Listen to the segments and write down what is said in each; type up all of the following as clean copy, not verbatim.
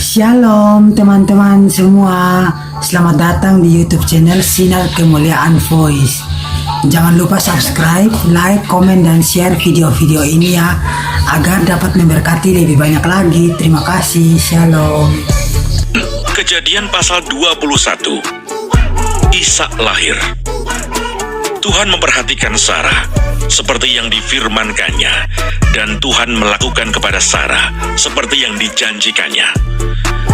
Shalom teman-teman semua, selamat datang di YouTube channel Sinar Kemuliaan Voice. Jangan lupa subscribe, like, komen, dan share video-video ini ya, agar dapat memberkati lebih banyak lagi. Terima kasih, shalom. Kejadian pasal 21. Ishak lahir. Tuhan memperhatikan Sarah seperti yang difirmankannya, dan Tuhan melakukan kepada Sarah seperti yang dijanjikannya.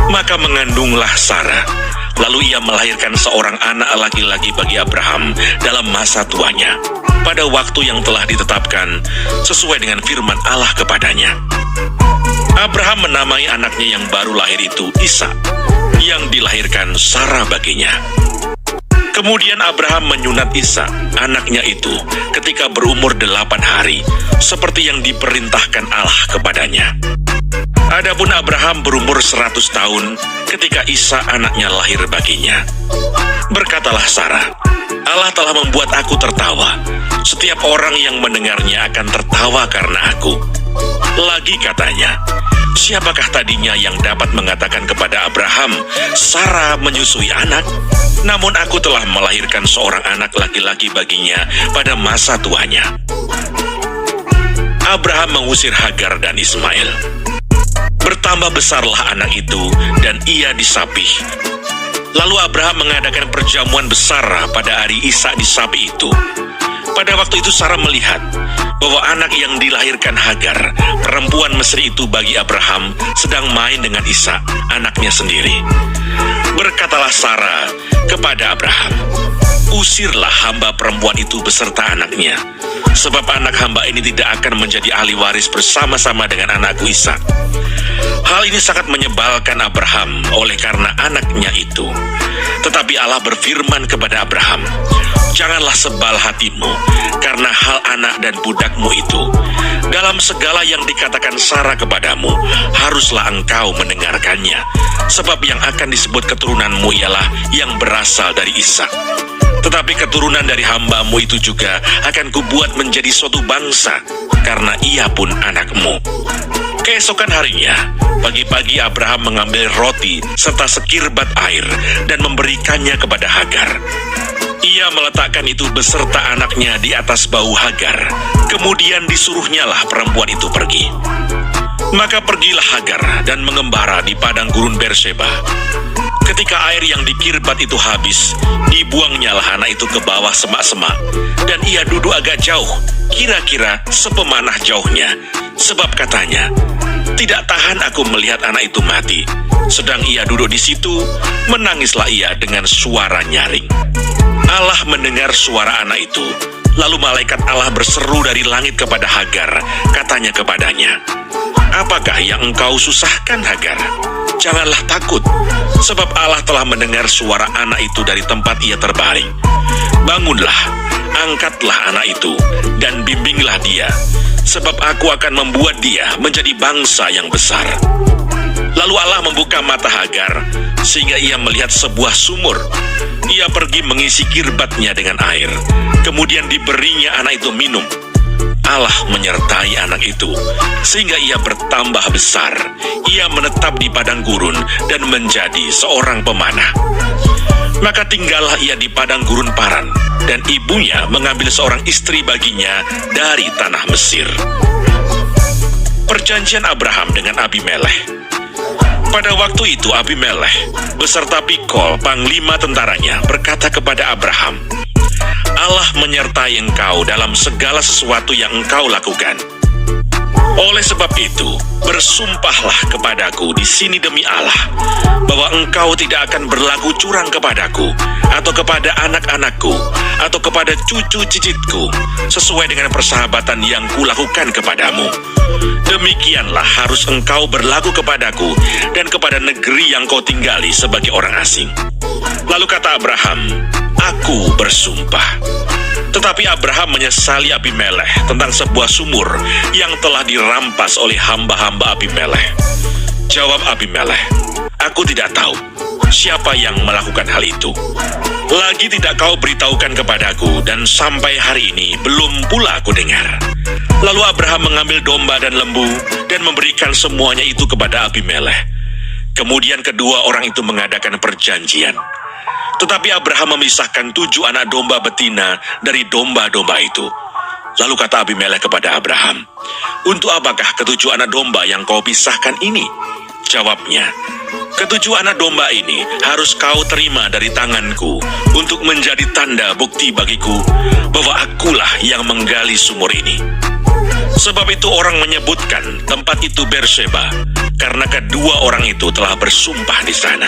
Maka mengandunglah Sarah, lalu ia melahirkan seorang anak laki-laki bagi Abraham dalam masa tuanya, pada waktu yang telah ditetapkan sesuai dengan firman Allah kepadanya. Abraham menamai anaknya yang baru lahir itu Ishak, yang dilahirkan Sarah baginya. Kemudian Abraham menyunat Ishak, anaknya itu, ketika berumur 8 hari, seperti yang diperintahkan Allah kepadanya. Adapun Abraham berumur 100 tahun ketika Ishak anaknya lahir baginya. Berkatalah Sarah, Allah telah membuat aku tertawa. Setiap orang yang mendengarnya akan tertawa karena aku. Lagi katanya, siapakah tadinya yang dapat mengatakan kepada Abraham, Sarah menyusui anak? Namun aku telah melahirkan seorang anak laki-laki baginya pada masa tuanya. Abraham mengusir Hagar dan Ismail. Bertambah besarlah anak itu, dan ia disapih. Lalu Abraham mengadakan perjamuan besar pada hari Ishak disapi itu. Pada waktu itu Sarah melihat bahwa anak yang dilahirkan Hagar, perempuan Mesri itu bagi Abraham, sedang main dengan Ishak, anaknya sendiri. Berkatalah Sarah kepada Abraham, usirlah hamba perempuan itu beserta anaknya, sebab anak hamba ini tidak akan menjadi ahli waris bersama-sama dengan anakku Ishak. Hal ini sangat menyebalkan Abraham oleh karena anaknya itu. Tetapi Allah berfirman kepada Abraham, janganlah sebal hatimu karena hal anak dan budakmu itu. Dalam segala yang dikatakan Sarah kepadamu, haruslah engkau mendengarkannya. Sebab yang akan disebut keturunanmu ialah yang berasal dari Ishak. Tetapi keturunan dari hambamu itu juga akan kubuat menjadi suatu bangsa, karena ia pun anakmu. Keesokan harinya, pagi-pagi Abraham mengambil roti serta sekirbat air dan memberikannya kepada Hagar. Ia meletakkan itu beserta anaknya di atas bahu Hagar. Kemudian disuruhnyalah perempuan itu pergi. Maka pergilah Hagar dan mengembara di padang gurun Berseba. Ketika air yang dikirbat itu habis, dibuangnyalah anak itu ke bawah semak-semak, dan ia duduk agak jauh, kira-kira sepemanah jauhnya, sebab katanya, tidak tahan aku melihat anak itu mati. Sedang ia duduk di situ, menangislah ia dengan suara nyaring. Allah mendengar suara anak itu, lalu malaikat Allah berseru dari langit kepada Hagar, katanya kepadanya, apakah yang engkau susahkan Hagar? Janganlah takut, sebab Allah telah mendengar suara anak itu dari tempat ia terbaring. Bangunlah, angkatlah anak itu, dan bimbinglah dia, sebab aku akan membuat dia menjadi bangsa yang besar. Lalu Allah membuka mata Hagar, sehingga ia melihat sebuah sumur. Ia pergi mengisi kirbatnya dengan air, kemudian diberinya anak itu minum. Allah menyertai anak itu, sehingga ia bertambah besar. Ia menetap di padang gurun dan menjadi seorang pemanah. Maka tinggallah ia di padang gurun Paran, dan ibunya mengambil seorang istri baginya dari tanah Mesir. Perjanjian Abraham dengan Abimelekh. Pada waktu itu Abimelekh beserta Pikol, panglima tentaranya, berkata kepada Abraham, Allah menyertai engkau dalam segala sesuatu yang engkau lakukan. Oleh sebab itu, bersumpahlah kepadaku di sini demi Allah, bahwa engkau tidak akan berlaku curang kepadaku, atau kepada anak-anakku, atau kepada cucu cicitku, sesuai dengan persahabatan yang kulakukan kepadamu. Demikianlah harus engkau berlaku kepadaku, dan kepada negeri yang kau tinggali sebagai orang asing. Lalu kata Abraham, aku bersumpah. Tetapi Abraham menyesali Abimelekh tentang sebuah sumur yang telah dirampas oleh hamba-hamba Abimelekh. Jawab Abimelekh, aku tidak tahu siapa yang melakukan hal itu. Lagi tidak kau beritahukan kepadaku, dan sampai hari ini belum pula aku dengar. Lalu Abraham mengambil domba dan lembu dan memberikan semuanya itu kepada Abimelekh. Kemudian kedua orang itu mengadakan perjanjian. Tetapi Abraham memisahkan 7 anak domba betina dari domba-domba itu. Lalu kata Abimelek kepada Abraham, "Untuk apakah 7 anak domba yang kau pisahkan ini?" Jawabnya, "7 anak domba ini harus kau terima dari tanganku untuk menjadi tanda bukti bagiku bahwa akulah yang menggali sumur ini." Sebab itu orang menyebutkan tempat itu Berseba, karena kedua orang itu telah bersumpah di sana.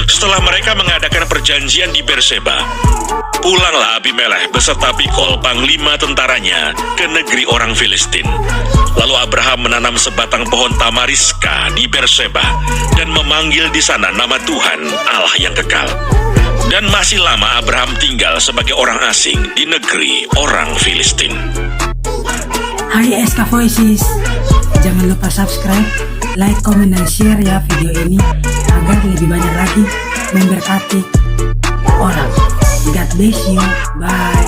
Setelah mereka mengadakan perjanjian di Berseba, pulanglah Abimelek beserta Pikol, panglima tentaranya, ke negeri orang Filistin. Lalu Abraham menanam sebatang pohon tamariska di Berseba dan memanggil di sana nama Tuhan Allah yang kekal. Dan masih lama Abraham tinggal sebagai orang asing di negeri orang Filistin. Hai SK Voices, jangan lupa subscribe, like, komen, dan share ya video ini agar lebih banyak lagi memberkati orang. God bless you, bye.